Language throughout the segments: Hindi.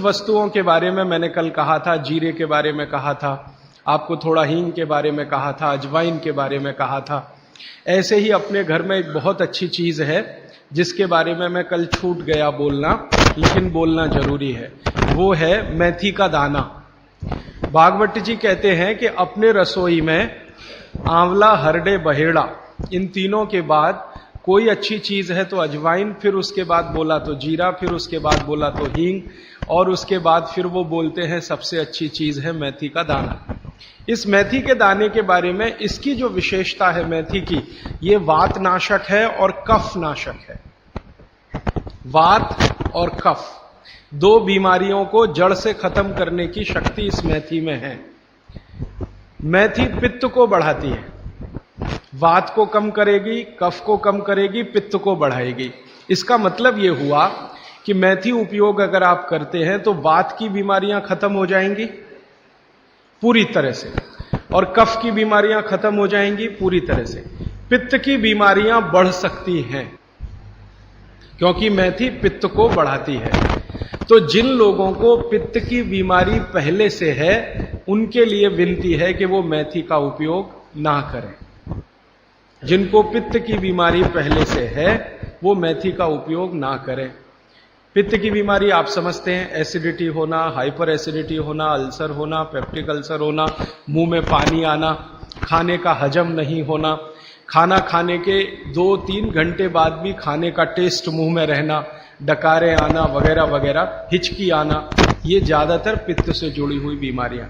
वस्तुओं के बारे में मैंने कल कहा था, जीरे के बारे में कहा था, आपको थोड़ा हींग के बारे में कहा था, अजवाइन के बारे में कहा था। ऐसे ही अपने घर में एक बहुत अच्छी चीज है जिसके बारे में मैं कल छूट गया बोलना, लेकिन बोलना जरूरी है। वो है मेथी का दाना। भागवत जी कहते हैं कि अपने रसोई में आंवला, हरडे, बहेड़ा, इन तीनों के बाद कोई अच्छी चीज है तो अजवाइन, फिर उसके बाद बोला तो जीरा, फिर उसके बाद बोला तो हींग, और उसके बाद फिर वो बोलते हैं सबसे अच्छी चीज है मेथी का दाना। इस मेथी के दाने के बारे में इसकी जो विशेषता है मेथी की, ये वात नाशक है और कफ नाशक है। वात और कफ, दो बीमारियों को जड़ से खत्म करने की शक्ति इस मेथी में है। मेथी पित्त को बढ़ाती है, वात को कम करेगी, कफ को कम करेगी, पित्त को बढ़ाएगी। इसका मतलब यह हुआ कि मेथी उपयोग अगर आप करते हैं तो वात की बीमारियां खत्म हो जाएंगी पूरी तरह से, और कफ की बीमारियां खत्म हो जाएंगी पूरी तरह से। पित्त की बीमारियां बढ़ सकती हैं क्योंकि मेथी पित्त को बढ़ाती है। तो जिन लोगों को पित्त की बीमारी पहले से है, उनके लिए विनती है कि वो मेथी का उपयोग ना करें। जिनको पित्त की बीमारी पहले से है वो मेथी का उपयोग ना करें। पित्त की बीमारी आप समझते हैं, एसिडिटी होना, हाइपर एसिडिटी होना, अल्सर होना, पेप्टिक अल्सर होना, मुंह में पानी आना, खाने का हजम नहीं होना, खाना खाने के 2-3 घंटे बाद भी खाने का टेस्ट मुंह में रहना, डकारे आना वगैरह वगैरह, हिचकी आना, ये ज्यादातर पित्त से जुड़ी हुई बीमारियां।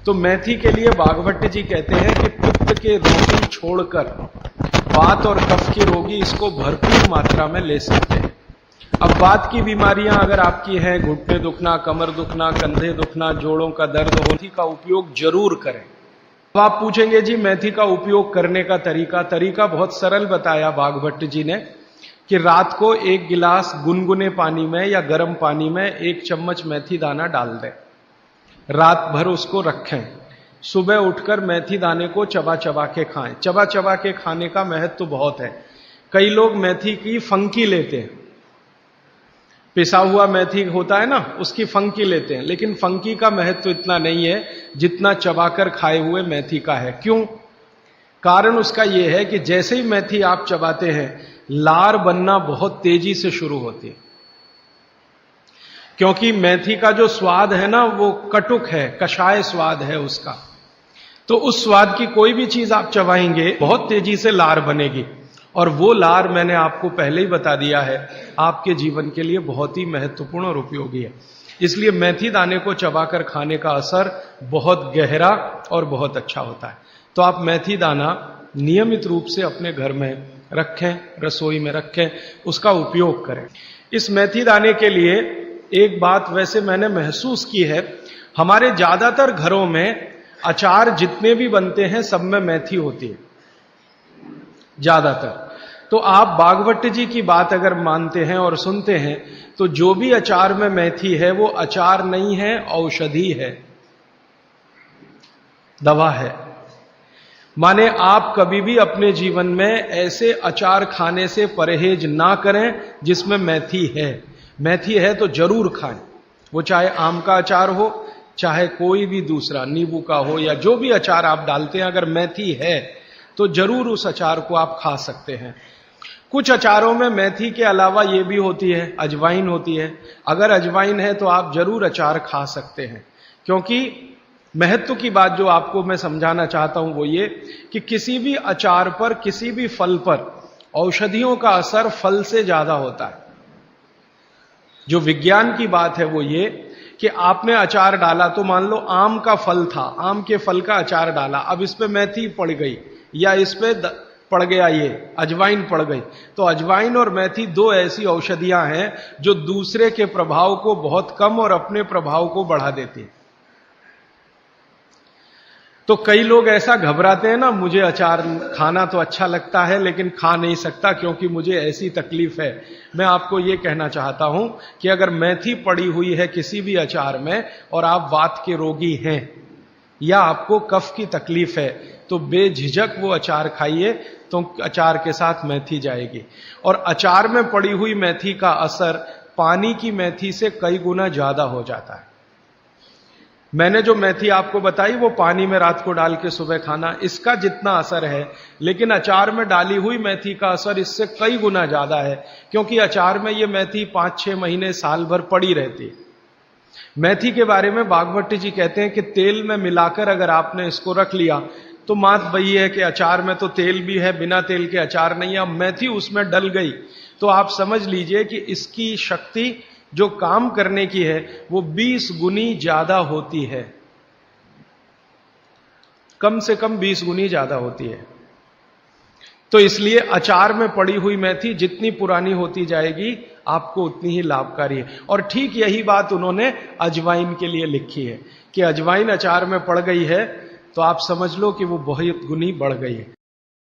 तो मेथी के लिए भागवत जी कहते हैं कि पित्त के रोगी छोड़कर वात और कफ के रोगी इसको भरपूर मात्रा में ले सकते हैं। अब वात की बीमारियां अगर आपकी हैं, घुटने दुखना, कमर दुखना, कंधे दुखना, जोड़ों का दर्द हो, मेथी का उपयोग जरूर करें। अब आप पूछेंगे जी मेथी का उपयोग करने का तरीका बहुत सरल बताया भागवत जी ने कि रात को 1 गिलास गुनगुने पानी में या गर्म पानी में 1 चम्मच मेथी दाना डाल दें, रात भर उसको रखें, सुबह उठकर मेथी दाने को चबा चबा के खाएं। चबा चबा के खाने का महत्व तो बहुत है। कई लोग मेथी की फंकी लेते हैं, पिसा हुआ मेथी होता है ना, उसकी फंकी लेते हैं, लेकिन फंकी का महत्व तो इतना नहीं है जितना चबाकर खाए हुए मेथी का है। क्यों? कारण उसका यह है कि जैसे ही मेथी आप चबाते हैं, लार बनना बहुत तेजी से शुरू होती है, क्योंकि मेथी का जो स्वाद है ना वो कटुक है, कषाय स्वाद है उसका। तो उस स्वाद की कोई भी चीज आप चबाएंगे बहुत तेजी से लार बनेगी, और वो लार मैंने आपको पहले ही बता दिया है आपके जीवन के लिए बहुत ही महत्वपूर्ण और उपयोगी है। इसलिए मेथी दाने को चबाकर खाने का असर बहुत गहरा और बहुत अच्छा होता है। तो आप मेथी दाना नियमित रूप से अपने घर में रखें, रसोई में रखें, उसका उपयोग करें। इस मेथी दाने के लिए एक बात वैसे मैंने महसूस की है, हमारे ज्यादातर घरों में अचार जितने भी बनते हैं सब में मेथी होती है ज्यादातर। तो आप भागवत जी की बात अगर मानते हैं और सुनते हैं तो जो भी अचार में मेथी है वो अचार नहीं है, औषधि है, दवा है। माने आप कभी भी अपने जीवन में ऐसे अचार खाने से परहेज ना करें जिसमें मेथी है। मेथी है तो जरूर खाएं, वो चाहे आम का अचार हो, चाहे कोई भी दूसरा नींबू का हो, या जो भी अचार आप डालते हैं, अगर मेथी है तो जरूर उस अचार को आप खा सकते हैं। कुछ अचारों में मेथी के अलावा ये भी होती है, अजवाइन होती है। अगर अजवाइन है तो आप जरूर अचार खा सकते हैं, क्योंकि महत्व की बात जो आपको मैं समझाना चाहता हूं वो ये कि किसी भी अचार पर, किसी भी फल पर औषधियों का असर फल से ज्यादा होता है। जो विज्ञान की बात है वो ये कि आपने अचार डाला, तो मान लो आम का फल था, आम के फल का अचार डाला, अब इस पे मेथी पड़ गई या इस पे पड़ गया ये अजवाइन पड़ गई, तो अजवाइन और मेथी 2 ऐसी औषधियां हैं जो दूसरे के प्रभाव को बहुत कम और अपने प्रभाव को बढ़ा देती है। तो कई लोग ऐसा घबराते हैं ना, मुझे अचार खाना तो अच्छा लगता है लेकिन खा नहीं सकता क्योंकि मुझे ऐसी तकलीफ है। मैं आपको ये कहना चाहता हूं कि अगर मेथी पड़ी हुई है किसी भी अचार में और आप वात के रोगी हैं या आपको कफ की तकलीफ है, तो बेझिझक वो अचार खाइए, तो अचार के साथ मेथी जाएगी। और अचार में पड़ी हुई मेथी का असर पानी की मेथी से कई गुना ज्यादा हो जाता है। मैंने जो मेथी आपको बताई वो पानी में रात को डाल के सुबह खाना, इसका जितना असर है, लेकिन अचार में डाली हुई मेथी का असर इससे कई गुना ज्यादा है, क्योंकि अचार में ये मेथी 5-6 महीने साल भर पड़ी रहती है। मेथी के बारे में बागभट्ट जी कहते हैं कि तेल में मिलाकर अगर आपने इसको रख लिया तो बात वही है कि अचार में तो तेल भी है, बिना तेल के अचार नहीं है। अब मेथी उसमें डल गई तो आप समझ लीजिए कि इसकी शक्ति जो काम करने की है वो 20 गुनी ज्यादा होती है, कम से कम 20 गुनी ज्यादा होती है। तो इसलिए अचार में पड़ी हुई मेथी जितनी पुरानी होती जाएगी आपको उतनी ही लाभकारी है। और ठीक यही बात उन्होंने अजवाइन के लिए लिखी है कि अजवाइन अचार में पड़ गई है तो आप समझ लो कि वो बहुत गुनी बढ़ गई है।